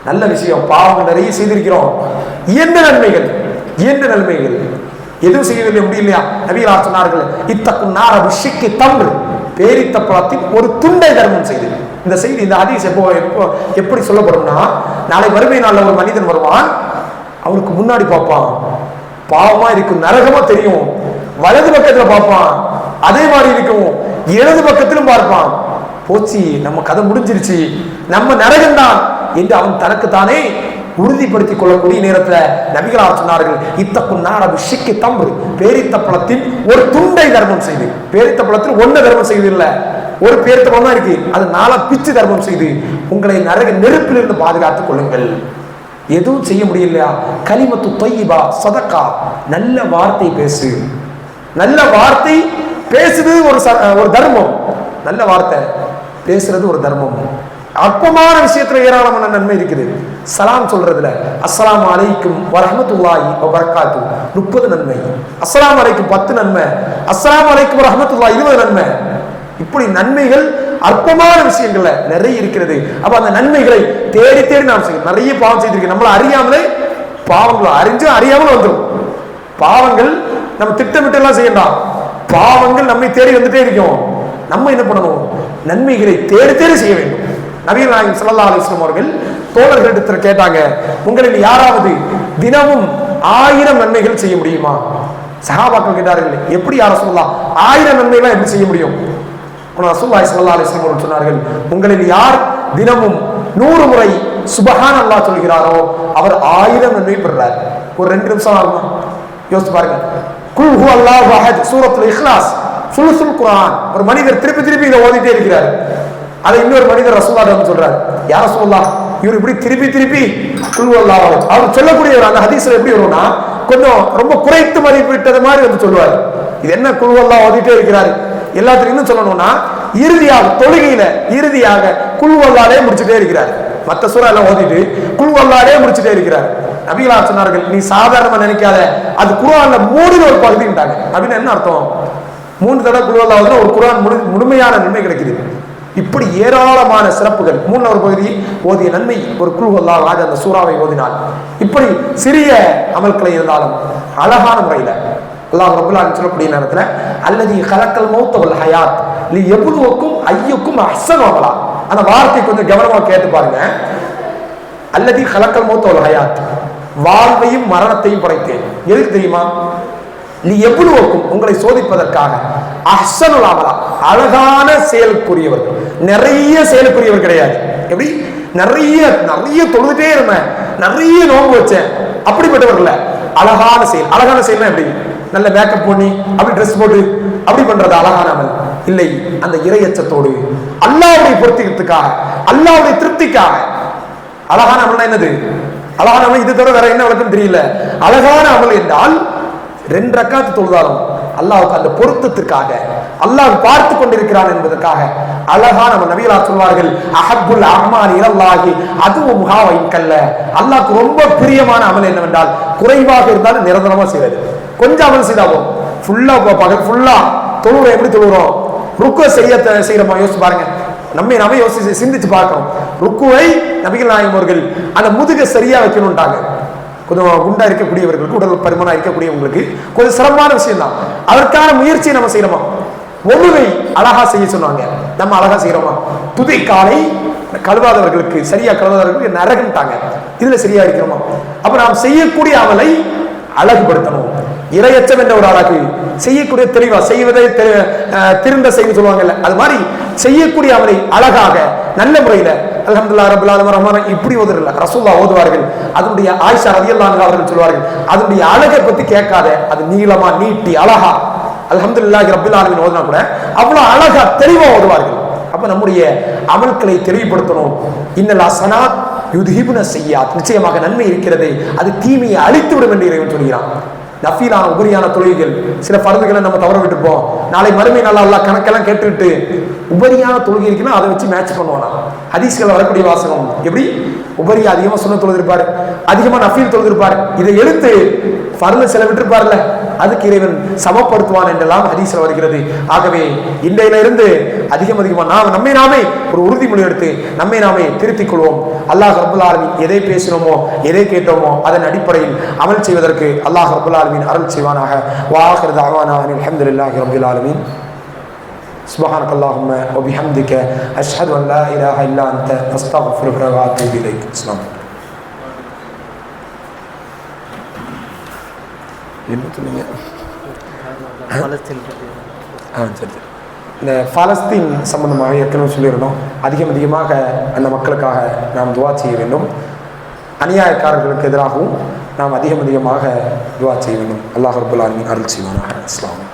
நல்ல விஷயம். பாவங்கள் நிறைய செய்திருக்கிறோம். இயன்ற நன்மைகள் எதுவும் செய்யவில்லை முடியலையா? நபிகளார் சொன்னார்கள், இத்தக்கும் நார விஷிக்கு தம்ரு, பேரித்த பழத்தின் ஒரு துண்டை தர்மம் செய்து. இந்த செய்தி, இந்த ஹதீஸ் எப்படி சொல்லப்படும்னா, நாளை வறுமை நாளில் ஒரு மனிதன் வருவான், அவனுக்கு முன்னாடி பார்ப்பான் பாவமா இருக்கும், நரகமா தெரியும். வலது பக்கத்துல பார்ப்பான் அதே மாதிரி இருக்கும், இடது பக்கத்திலும் பார்ப்பான். போச்சு, நம்ம கதை முடிஞ்சிருச்சு, நம்ம நரகம்தான் என்று அவன் தனக்கு தானே உறுதிப்படுத்திக் கொள்ளக்கூடிய நேரத்தில் நபிகளார் சொன்னார்கள், இத்தக்கும் நார விஷிக்கு தம்பு, பேரித்த பழத்தின் ஒரு துண்டை தர்மம் செய்து. பேரித்த பழத்தில் ஒன்ன தர்மம் செய்து இல்லை, ஒரு பேரித்த பழம் தான் இருக்கு, அது நாளா பிச்சு தர்மம் செய்து உங்களை நரக நெருப்பிலிருந்து பாதுகாத்துக் கொள்ளுங்கள். எதுவும் செய்ய முடியலையா? கலிமத்து தொய்யிபா சதக்கா, நல்ல வார்த்தை பேசு. நல்ல வார்த்தை பேசுறது ஒரு தர்மம். நல்ல வார்த்தை பேசுறது ஒரு தர்மம். அற்பமான விஷயத்துல ஏராளமான நன்மை இருக்குது. சலாம் சொல்றதுல அஸ்ஸலாமு அலைக்கும் வரஹ்மத்துல்லாஹி வபரகாத்து 30 நன்மை, அஸ்ஸலாமு அலைக்கும் 10 நன்மை, அஸ்ஸலாமு அலைக்கும் வரஹ்மத்துல்லாஹி 20 நன்மை. இப்படி நன்மைகள் அற்பமான விஷயங்கள்ல நிறைய இருக்கிறது. அப்ப அந்த நன்மைகளை தேடி நாம் செய்யணும். நிறைய பாவம் செய்திருக்கு, நம்மள அறியாமலே பாவங்களை அறியாமல் வந்துடும். பாவங்கள் நம்ம திட்டமிட்டு எல்லாம் செய்யலாம். பாவங்கள் நம்மை தேடி வந்துட்டே இருக்கும். நம்ம என்ன பண்ணணும்? நன்மைகளை தேடி செய்ய வேண்டும். நபிகள் நாயகம் ஸல்லல்லாஹு அலைஹி வஸல்லம் அவர்கள் தோழர்களிடத்தில் கேட்டாங்க, உங்களில் யாராவது தினமும் 1000 நன்மைகள் செய்ய முடியுமா? சஹாபாக்கள் கேட்டார்கள், எப்படி யா ரசூலுல்லாஹ் 1000 நன்மைகளை எப்படி செய்ய முடியும்? ரசூலுல்லாஹி ஸல்லல்லாஹு அலைஹி வஸல்லம் சொன்னார்கள், உங்களில் யார் தினமும் 100 முறை சுப்ஹானல்லாஹ் சொல்கிறாரோ அவர் 1000 நன்மை பெறுகிறார். ஒரு 2 நிமிஷம் ஆகுமா? யோசிச்சு பாருங்க. குல் ஹு அல்லாஹு அஹத், சூரத்துல் இக்லாஸ், சுலுசுல் குர்ஆன். ஒரு மனிதர் திருப்பி இதை ஓதிட்டே இருக்கிறார். அதை இன்னொரு மனிதர் ரசூலுல்லாஹ் சொல்றார், யா ரசூலுல்லாஹ், இவர் இப்படி திருப்பி குல் ஹு அல்லாஹு அஹத் அவர் சொல்லக்கூடியவர். அந்த ஹதீஸ்ல எப்படி வரும்னா, கொஞ்சம் ரொம்ப குறைத்து மதிப்பிட்டது மாதிரி வந்து சொல்லுவார். இது என்ன குல் ஹு அல்லாஹ் ஓதிட்டே இருக்கிறார்? எல்லாத்துக்கும் இன்னும் சொல்லணும்னா, இறுதியாக தொழுகையில இறுதியாக குல் ஹு அல்லாஹ்வே முடிச்சுட்டே இருக்கிறார். மற்ற சூரா எல்லாம் ஓதிட்டு குல் ஹு அல்லாஹ்வே முடிச்சுட்டே இருக்கிறார். நபிகளார் சொன்னார்கள், நீ சாதாரணமா நினைக்காத, அது குர்ஆன்ல 3 ஒரு பகுதிட்டாங்க. அப்படின்னு என்ன அர்த்தம்? 3 தடவை குல் ஹு அல்லாஹ் ஓதுனா ஒரு குர்ஆன் முழுமையான நன்மை கிடைக்குது. இப்படி ஏராளமான சிறப்புகள். 3 ஒரு பகுதி ஓதிய நன்மை ஒரு குல் ஹு அல்லாஹ் ஆத அந்த சூறாவை ஓதினால். இப்படி சிறிய அமல்களை இருந்தாலும் அழகான முறையில் அல்லாஹ் ரப்பல் ஆலமீன் சொல்லக்கூடிய நேரத்தில், அல்லதி கலக்கல் மௌத்த வல் ஹயாத் லி யப்லுவக்கும் ஐயுக்கும் அஹ்ஸனு அமலா. அந்த வார்த்தை கொஞ்சம் கவனமா கேட்டு பாருங்க. அல்லதி கலக்கல் மௌத்த வல் ஹயாத், வாழ்வையும் மரணத்தையும் படைத்தேன். எதுக்கு தெரியுமா? நீ எவ்வளவுக்கும் உங்களை சோதிப்பதற்காக. அஹ்ஸனுல் அமலா, அழகான செயலுக்குரியவர்கள். நிறைய செயலுக்குரியவர் கிடையாது. எப்படி? நிறைய தொழுதுட்டே இருந்தேன், நிறைய நோன்பு வச்சேன், அப்படிப்பட்டவர்கள். அழகான செயல். அழகான செயல்னா எப்படி? நல்ல மேக்கப் பண்ணி அப்படி ட்ரெஸ் போட்டு அப்படி பண்றது அழகான அமல் இல்லை. அந்த இறையச்சத்தோடு அல்லாஹ்வுடைய பொருத்தத்துக்காக, அல்லாஹ்வுடைய திருப்திக்காக. அழகான அமல்னா என்னது? அழகான அமல் இது தவிர வேற என்ன விளக்கம் தெரியல. அழகான அமல் என்றால் 2 ரக்காத்து தொழுதாலும் அல்லாஹ்வுக்கு அந்த பொருத்தத்திற்காக, அல்லாஹ் பார்த்து கொண்டிருக்கிறான் என்பதற்காக அழகான நம்ம நபிகளார் சொல்வார்கள், அஹப்புல் அமால் இலல்லாஹி அதுவும் முஹாவைன் கல்ல. அல்லாஹ்க்கு ரொம்ப பிரியமான அமல் என்னவென்றால் குறைவாக இருந்தாலும் நிரந்தரமா செய்வது. கொஞ்சம் அமல் செய்தாலும் ஃபுல்லா பகல் ஃபுல்லா தொழுகிறோம். எப்படி தொழுகிறோம்? ருக்குவை செய்யறோமா? யோசிச்சு பாருங்க. நம்ம யோசிச்சு சிந்திச்சு பார்க்கணும். ருக்குவை நபிகள் நாயகம் அவர்கள் அந்த முதுகை சரியா வைக்கணும்ட்டாங்க. கொஞ்சம் குண்டா இருக்கக்கூடியவர்களுக்கு, உடல் பருமனா இருக்கக்கூடியவங்களுக்கு கொஞ்சம் சிரமமான விஷயம் தான். அதற்கான முயற்சியை நம்ம செய்யணுமா? ஒழுவை அழகா செய்ய சொன்னாங்க. நம்ம அழகா செய்யறோமா? துதி காலை கழுவாதவர்களுக்கு, சரியா கழுவாதவர்களுக்கு நரகம்ட்டாங்க. இதுல சரியா இருக்கிறோமா? அப்ப நாம் செய்யக்கூடிய அமலை அழகுபடுத்தணும். இரையச்சம் என்ற ஒரு அழகு, செய்யக்கூடிய தெளிவா செய்வதை திருந்த செய்ய சொல்லுவாங்கல்ல, அது மாதிரி செய்யக்கூடிய அமலை அழகாக நல்ல முறையில அல்ஹம்துலில்லாஹ் ரப்பில் ஆலமீன் ரஹ்மான் இப்படி ஓதுறல ரசூலுல்லாஹ் ஓதுவார்கள். அதனுடைய ஆயிஷா ரலியல்லாஹு அன்ஹா அவர்கள் சொல்வார்கள், அதனுடைய அழகை பத்தி கேட்காத, அது நீளமா நீட்டி அழகா அல்ஹம்துலில்லாஹ் ரப்பில் ஆலமீன் ஓதுனா கூட அவ்வளவு அழகா தெளிவா ஓதுவார்கள். அப்ப நம்முடைய அமல்களை தெளிவுபடுத்தணும். இன்னல் ஹஸனாத் யுத்ஹிபுன ஸய்யிஆத், நிச்சயமாக நன்மை இருக்கிறது, அது தீமையை அழித்து விடும் என்று இறைவன் சொல்கிறான். நஃபீலான உபரியான தொழுகைகள், சில பருந்துகளை நம்ம தவற விட்டுப்போம். நாளை மறுமை நாள் அல்லாஹ் கணக்கெல்லாம் கேட்டுவிட்டு உபரியான தொழுகை இருக்குன்னா அதை வச்சு மேட்ச் பண்ணுவானா. ஹதீஸ்கள் வரக்கூடிய வாசகம் எப்படி? உபரியா அதிகமா சுன்னத் தொழுதிருப்பாரு, அதிகமா நஃபீல் தொழுதிருப்பாரு, இதை எடுத்து பருந்த சில விட்டுருப்பார்ல, அதுக்கு இறைவன் சமப்படுத்துவான் என்றெல்லாம் ஹதீஸ்ல வருகிறது. ஆகவே இன்றையில இருந்து அதிகமா நம்மை நாமே ஒரு உறுதிமொழி எடுத்து நம்மை நாமே திருத்திக் கொள்வோம். அல்லாஹ் ரப்புல் ஆலமீன் எதை பேசினோமோ எதை கேட்டோமோ அதன் அடிப்படையில் அமல் செய்வதற்கு அல்லாஹ் ரப்புல் ஆலமீன் அருள் செய்வானாக. வாஹிரு தஅவானா அனில் ஹம்துலில்லாஹி ரப்பில் ஆலமீன். சுப்ஹானக அல்லாஹும்ம வ பிஹம்திக அஷ்ஹது அன் லா இலாஹா இல்லா அன்த அஸ்தக்ஃபிருக வ அத்தூபு இலைக். அஸ்ஸலாமு என்ன சொன்னீங்க? சரி. இந்த பாலஸ்தீன் சம்பந்தமாக ஏற்கனவே சொல்லியிருந்தோம். அதிகமாக அந்த மக்களுக்காக நாம் துவா செய்ய வேண்டும். அநியாயக்காரர்களுக்கு எதிராகவும் நாம் அதிகமாக துவா செய்ய வேண்டும். அல்லாஹ் ரப்புல் ஆலமீன் அருள் செய்வானாக. அஸ்ஸலாமு